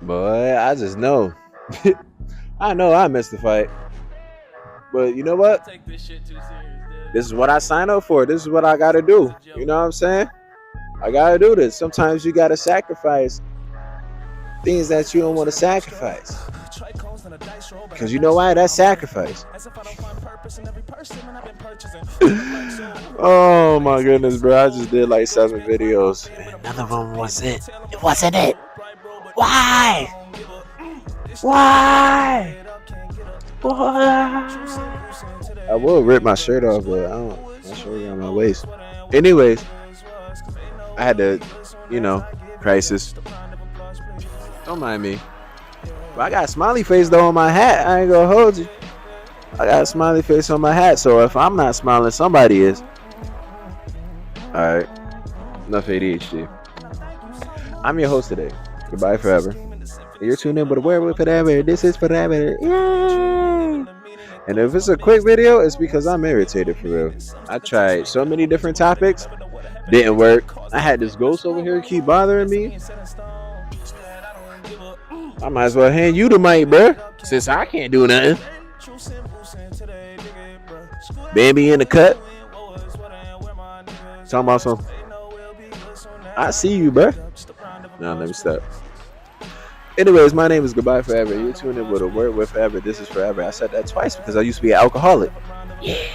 Boy, I just know. I know I missed the fight. But you know what? This is what I sign up for. This is what I gotta do. You know what I'm saying? I gotta do this. Sometimes you gotta sacrifice things that you don't want to sacrifice. Because you know why? That's sacrifice. Oh my goodness, bro. I just did like 7 videos. And none of them was it. It wasn't it. Why? Why? Why? I will rip my shirt off, but I don't. My shirt around my waist. Anyways, I had to, crisis. Don't mind me. But I got a smiley face though on my hat. I ain't gonna hold you. I got a smiley face on my hat, so if I'm not smiling, somebody is. Alright. Enough ADHD. I'm your host today. Goodbye forever. You're tuned in with a word with forever. This is forever. Yay! And if it's a quick video, it's because I'm irritated for real. I tried so many different topics. Didn't work. I had this ghost over here keep bothering me. I might as well hand you the mic, bruh. Since I can't do nothing. Bambi in the cut. Talking about some. I see you, bruh. Nah, let me stop. Anyways, my name is Goodbye Forever. You're tuned in with a word with forever. This is forever. I said that twice because I used to be an alcoholic. Yeah.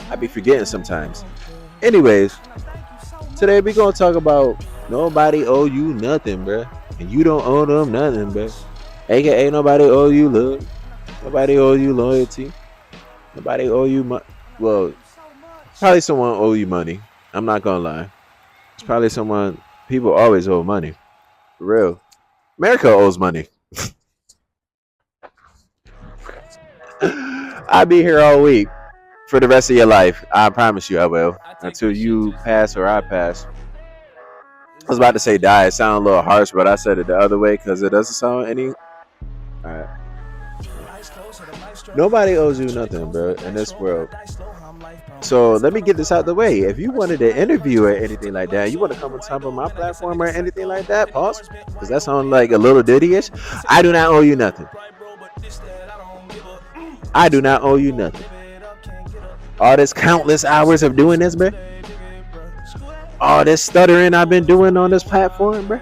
I be forgetting sometimes. Anyways, today we gonna talk about nobody owe you nothing, bruh. And you don't owe them nothing, bruh. AKA nobody owe you love. Nobody owe you loyalty. Nobody owe you money. Well, probably someone owe you money. I'm not gonna lie. It's probably someone. People always owe money. For real. America owes money. I'll be here all week for the rest of your life. I promise you I will. Until you pass or I pass. I was about to say die. It sounded a little harsh, but I said it the other way because it doesn't sound any. Alright. Nobody owes you nothing, bro, in this world. So let me get this out the way. If you wanted to interview or anything like that, you want to come on top of my platform or anything like that, pause. Because that sounds like a little ditty-ish. I do not owe you nothing. I do not owe you nothing. All this countless hours of doing this, bro. All this stuttering I've been doing on this platform, bro.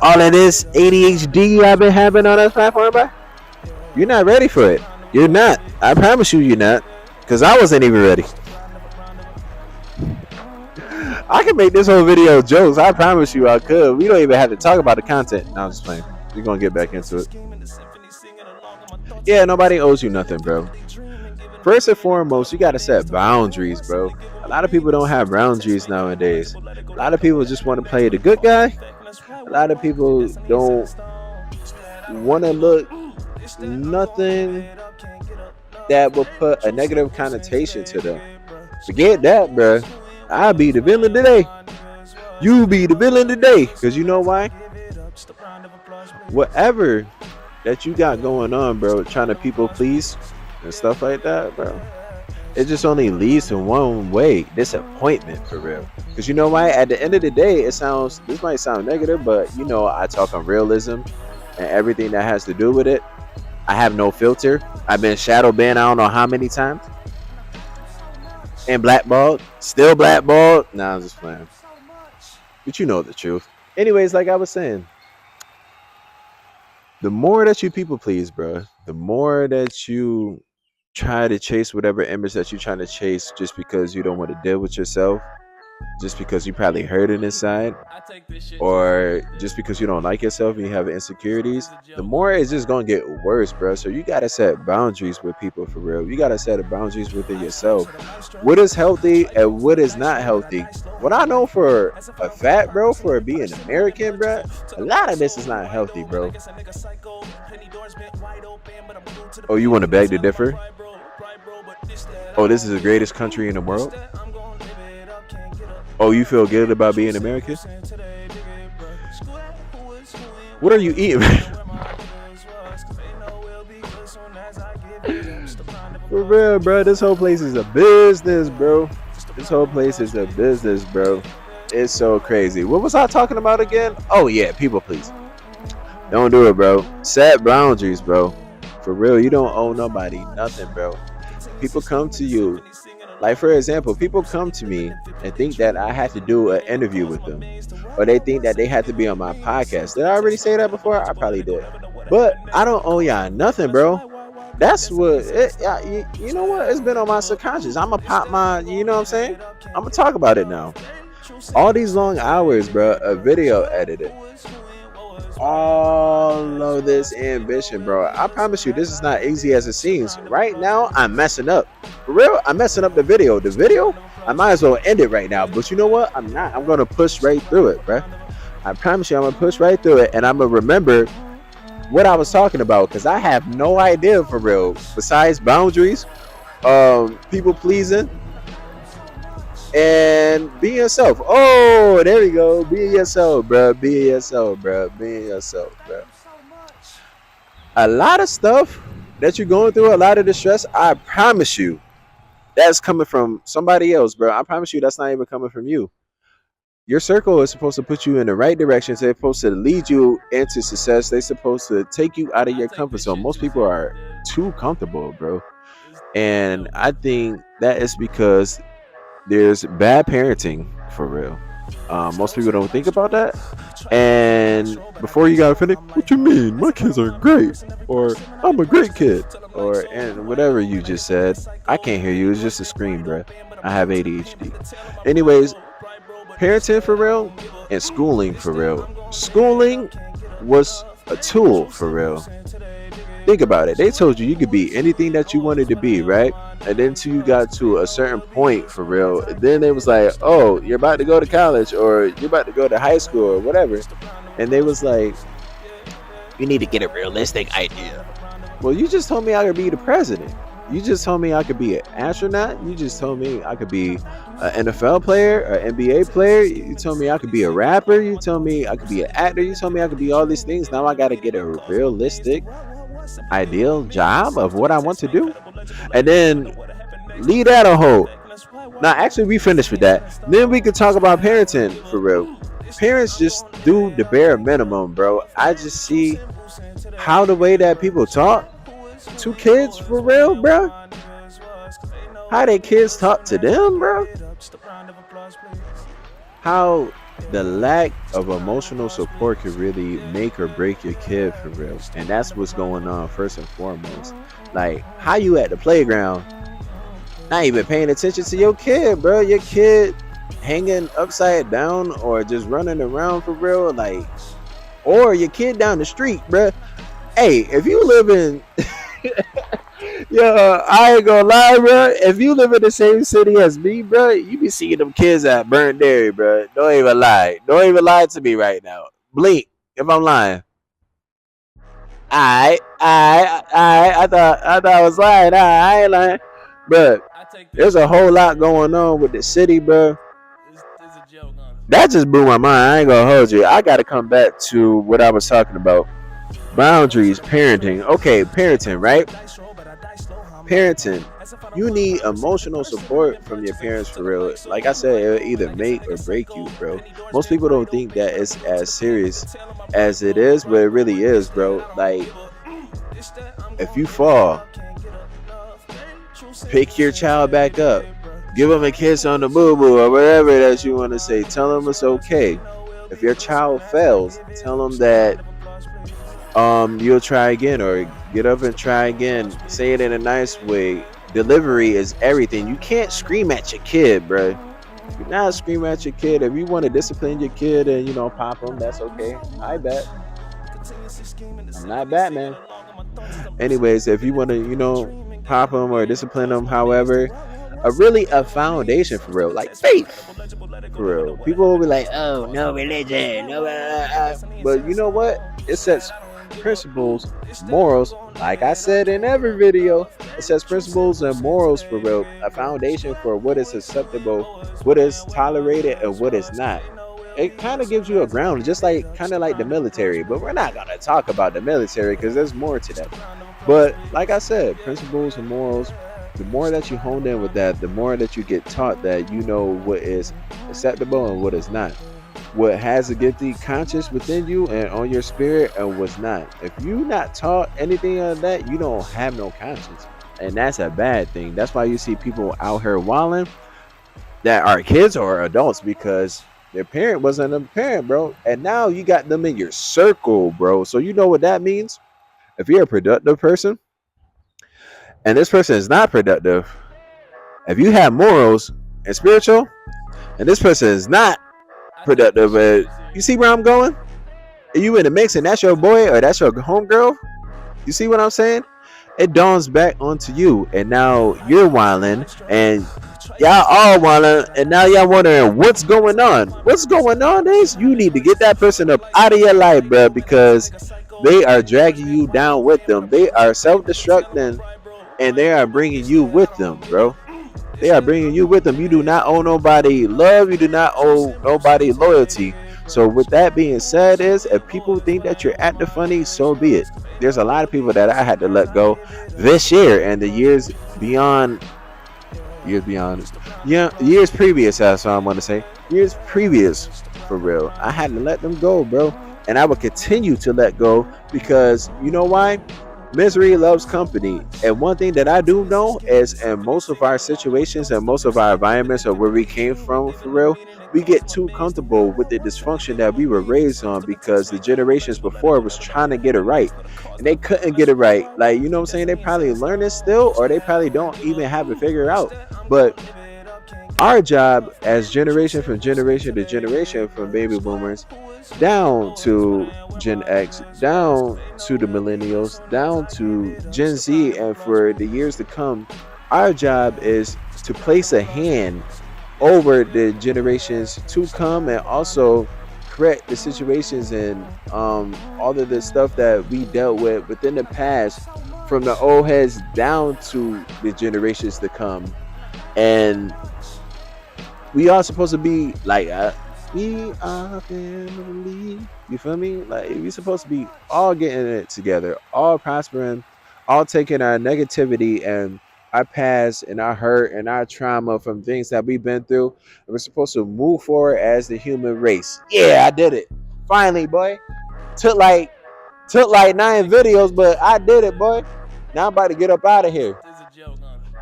All of this ADHD I've been having on this platform, bro. You're not ready for it. You're not. I promise you you're not. Because I wasn't even ready. I can make this whole video jokes. I promise you I could. We don't even have to talk about the content. No, I'm just playing. We're going to get back into it. Yeah, nobody owes you nothing, bro. First and foremost, you got to set boundaries, bro. A lot of people don't have boundaries nowadays. A lot of people just want to play the good guy. A lot of people don't want to look nothing that will put a negative connotation to them. Forget that, bro. I'll be the villain today. You be the villain today. Because you know why? Whatever that you got going on, bro, trying to people please and stuff like that, bro, it just only leads to one way: disappointment, for real. Because you know why? At the end of the day, this might sound negative, but I talk on realism and everything that has to do with it. I have no filter. I've been shadow banned I don't know how many times. And blackballed. Still blackballed. Nah, I'm just playing. But you know the truth. Anyways, like I was saying, the more that you people please, bro, the more that you try to chase whatever image that you're trying to chase just because you don't want to deal with yourself, just because you probably hurt it inside, or just because you don't like yourself and you have insecurities, the more it's just gonna get worse, bro. So you gotta set boundaries with people, for real. You gotta set boundaries within yourself. What is healthy and what is not healthy? What I know for a fact, bro, for being American, bro, a lot of this is not healthy, bro. Oh, you want to beg to differ? Oh, this is the greatest country in the world? Oh, you feel good about being American? What are you eating? For real, bro. This whole place is a business, bro. This whole place is a business, bro. It's so crazy. What was I talking about again? Oh yeah, people please. Don't do it, bro. Set boundaries, bro. For real, you don't owe nobody nothing, bro. People come to you. Like for example, people come to me and think that I have to do an interview with them, or they think that they have to be on my podcast. Did I already say that before? I probably did. But I don't owe y'all nothing, bro. That's what you know what? It's been on my subconscious. I'ma pop my, you know what I'm saying? I'ma talk about it now. All these long hours, bro, of video editing, all of this ambition, bro. I promise you, this is not easy as it seems. Right now, I'm messing up. For real, I'm messing up the video. The video, I might as well end it right now. But you know what? I'm not. I'm gonna push right through it, bro. I promise you, I'm gonna push right through it, and I'm gonna remember what I was talking about, because I have no idea for real. Besides boundaries, people pleasing, and being yourself. Oh, there we go. Being yourself, bro. Being yourself, bro. Being yourself, bro. A lot of stuff that you're going through, a lot of the stress, I promise you, that's coming from somebody else, bro. I promise you, that's not even coming from you. Your circle is supposed to put you in the right direction. They're supposed to lead you into success. They're supposed to take you out of your comfort zone. Most people are too comfortable, bro. And I think that is because there's bad parenting, for real. Most people don't think about that. And before you got offended, what you mean? My kids are great, or I'm a great kid, or and whatever you just said. I can't hear you. It's just a scream, bro. I have ADHD. Anyways, parenting for real and schooling for real. Schooling was a tool for real. Think about it. They told you you could be anything that you wanted to be, right? And then until you got to a certain point for real, then it was like, oh, you're about to go to college, or you're about to go to high school, or whatever. And they was like, you need to get a realistic idea. Well, you just told me I could be the president. You just told me I could be an astronaut. You just told me I could be an NFL player, an NBA player. You told me I could be a rapper. You told me I could be an actor. You told me I could be all these things. Now I got to get a realistic, ideal job of what I want to do. And then leave that a hole. Now, actually, we finished with that. Then we could talk about parenting for real. Parents just do the bare minimum, bro. I just see how the way that people talk to kids for real, bro. How their kids talk to them, bro. How the lack of emotional support could really make or break your kid for real. And that's what's going on first and foremost. Like, how you at the playground not even paying attention to your kid, bro. Your kid hanging upside down or just running around for real, like, or your kid down the street, bro. Hey, if you live in yo, I ain't gonna lie, bro. If you live in the same city as me, bro, you be seeing them kids at Burnt Dairy, bro. Don't even lie. Don't even lie to me right now. Blink if I'm lying. I thought I was lying. I ain't lying, but there's a whole lot going on with the city, bro. That just blew my mind. I ain't gonna hold you. I gotta come back to what I was talking about. Boundaries, parenting. Okay, parenting, right? Parenting. You need emotional support from your parents for real. Like I said, it'll either make or break you, bro. Most people don't think that it's as serious as it is, but it really is, bro. Like, if you fall, pick your child back up. Give them a kiss on the boo-boo or whatever that you want to say. Tell them it's okay. If your child fails, tell them that you'll try again, or get up and try again. Say it in a nice way. Delivery is everything. You can't scream at your kid, bro. You're not screaming at your kid. If you want to discipline your kid and, you know, pop them, that's okay. I bet. I'm not Batman. Anyways, if you want to, you know, pop them or discipline them, however, a foundation for real, like faith for real. People will be like, oh, no religion, no, but you know what? It sets principles, morals, like I said in every video. It sets principles and morals for real, a foundation for what is acceptable, what is tolerated, and what is not. It kind of gives you a ground, just like kind of like the military, but we're not gonna talk about the military because there's more to that. But like I said, principles and morals The more that you hone in with that, the more that you get taught that you know what is acceptable and what is not, what has a guilty conscience within you and on your spirit and what's not. If you not taught anything of that, you don't have no conscience. And that's a bad thing. That's why you see people out here wilding that are kids or adults because their parent wasn't a parent, bro. And now you got them in your circle, bro. So you know what that means? If you're a productive person and this person is not productive, if you have morals and spiritual and this person is not productive, you see where I'm going? Are you in the mix and that's your boy or that's your homegirl? You see what I'm saying? It dawns back onto you, and now you're wilding, and y'all all wilding, and now y'all wondering what's going on. What's going on is you need to get that person up out of your life, bro, because they are dragging you down with them. They are self-destructing, and they are bringing you with them, bro. They are bringing you with them. You do not owe nobody love. You do not owe nobody loyalty. So with that being said, is if people think that you're acting funny, so be it. There's a lot of people that I had to let go this year and the years beyond, yeah, years previous. That's what I'm gonna say. Years previous, for real. I had to let them go, bro, and I will continue to let go because you know why? Misery loves company. And one thing that I do know is in most of our situations and most of our environments or where we came from for real, we get too comfortable with the dysfunction that we were raised on because the generations before was trying to get it right. And they couldn't get it right. Like, you know what I'm saying? They probably learn it still or they probably don't even have it figured out. But our job as generation from generation to generation from baby boomers down to Gen X, down to the millennials, down to Gen Z, and for the years to come, our job is to place a hand over the generations to come and also correct the situations and all of the stuff that we dealt with within the past from the old heads down to the generations to come. And we are supposed to be like we are family. You feel me? Like we supposed to be all getting it together, all prospering, all taking our negativity and our past and our hurt and our trauma from things that we've been through. And we're supposed to move forward as the human race. Yeah, I did it. Finally, boy. Took like took like 9 videos, but I did it, boy. Now I'm about to get up out of here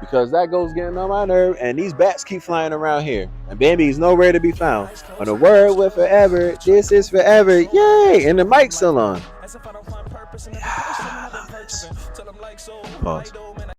because that goes getting on my nerve, and these bats keep flying around here, and baby's nowhere to be found. On the word with forever, this is forever, yay! And the mic's still on. Yeah, I love this. Pause.